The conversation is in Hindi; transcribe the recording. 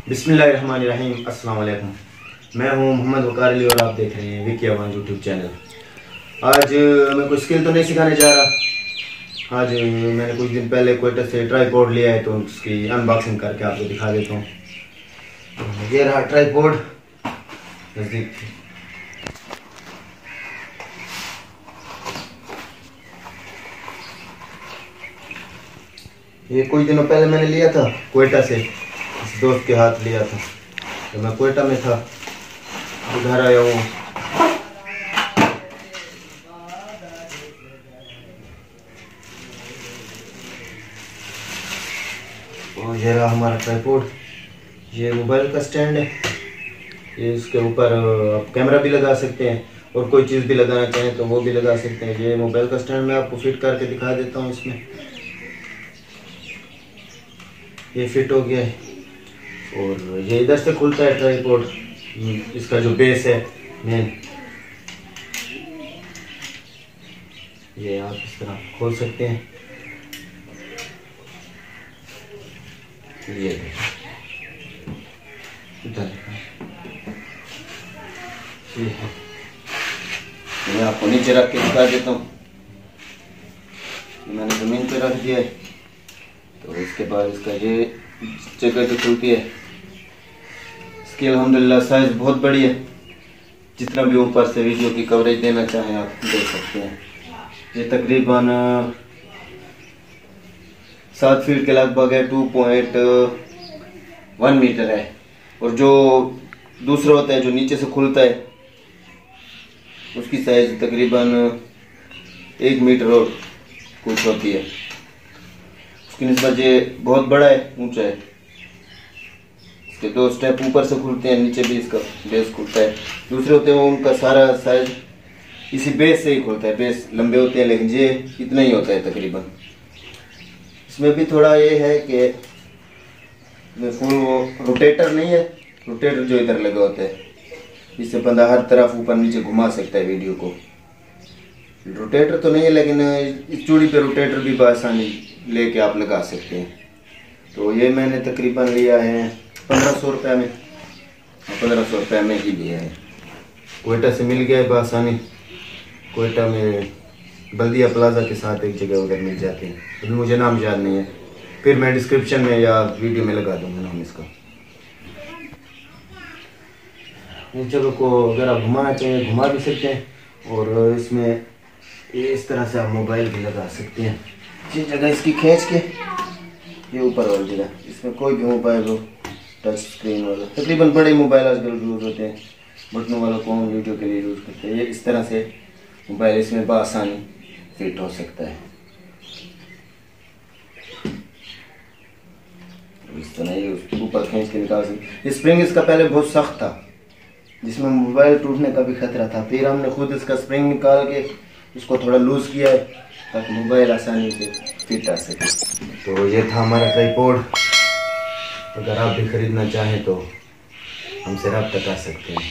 बिस्मिल्लाहिर्रहमानिर्रहीम। अस्सलाम वालेकुम। मैं हूं मोहम्मद वकार अली और आप देख रहे हैं विकी अवान यूट्यूब चैनल। आज मैं कोई स्किल तो नहीं सिखाने जा रहा। आज मैंने कुछ दिन पहले क्वेटा से ट्राईपॉड लिया है, तो उसकी अनबॉक्सिंग करके आपको दिखा देता हूँ। ये रहा ट्राईपॉड। नज़दीक ये कुछ दिनों पहले मैंने लिया था क्वेटा से, इस दोस्त के हाथ लिया था। तो मैं क्वेटा में था, उधर आया हूँ। और ये रहा हमारा ट्राइपॉड। ये मोबाइल का स्टैंड है। ये इसके ऊपर आप कैमरा भी लगा सकते हैं और कोई चीज़ भी लगाना चाहें तो वो भी लगा सकते हैं। ये मोबाइल का स्टैंड मैं आपको फिट करके दिखा देता हूँ। इसमें ये फिट हो गया है और ये इधर से खुलता है ट्राइपॉड। इसका जो बेस है मेन, ये आप इस तरह खोल सकते हैं। ये इधर ये है। मैं आपको नीचे रख के दिखा देता हूँ। मैंने ज़मीन पे रख दिया है, तो इसके बाद इसका ये जगह जो खुलती है। इसकी अल्हम्दुलिल्लाह साइज बहुत बड़ी है। जितना भी ऊपर से वीडियो की कवरेज देना चाहें आप दे सकते हैं। ये तकरीबन 7 फीट के लगभग है, 2.1 मीटर है। और जो दूसरा होता है जो नीचे से खुलता है, उसकी साइज तकरीबन 1 मीटर और कुछ होती है। उसकी निस्बत ये बहुत बड़ा है, ऊंचा है। इसके 2 स्टेप ऊपर से खुलते हैं, नीचे भी इसका बेस खुलता है। दूसरे होते हैं वो उनका सारा साइज इसी बेस से ही खुलता है। बेस लंबे होते हैं, लेकिन ये इतना ही होता है तकरीबन। इसमें भी थोड़ा ये है कि फुल वो रोटेटर नहीं है। रोटेटर जो इधर लगा होता है, इससे बंदा हर तरफ ऊपर नीचे घुमा सकता है वीडियो को। रोटेटर तो नहीं है, लेकिन इस चूड़ी पे रोटेटर भी बआसानी लेके आप लगा सकते हैं। तो ये मैंने तकरीबन लिया है 1500 रुपये में। 1500 रुपये में ही लिया है। क्वेटा से मिल गया है बआसानी। क्वेटा में बल्दिया प्लाजा के साथ एक जगह उधर मिल जाते हैं। अभी मुझे नाम याद नहीं है, फिर मैं डिस्क्रिप्शन में या वीडियो में लगा दूंगा नाम इसका। इन जगह को अगर आप घुमाना चाहिए घुमा भी सकते हैं, और इसमें इस तरह से आप मोबाइल भी लगा सकते हैं। जिस जगह इसकी खींच के ये ऊपर वाली जगह, इसमें कोई भी मोबाइल हो, टच स्क्रीन वाला, तकरीबन बड़े मोबाइल आजकल यूज़ होते हैं। बटनों वाला कौन वीडियो के लिए यूज़ करते हैं। ये इस तरह से मोबाइल इसमें बआसानी फिट हो सकता है। इस तरह ये ऊपर खींच के निकाल सकते। स्प्रिंग इसका पहले बहुत सख्त था, जिसमें मोबाइल टूटने का भी खतरा था। फिर हमने खुद इसका स्प्रिंग निकाल के इसको थोड़ा लूज़ किया है ताकि मोबाइल आसानी से फिट आ सके। तो ये था हमारा ट्राइपॉड। अगर आप भी ख़रीदना चाहें तो हमसे रब्ता कर सकते हैं।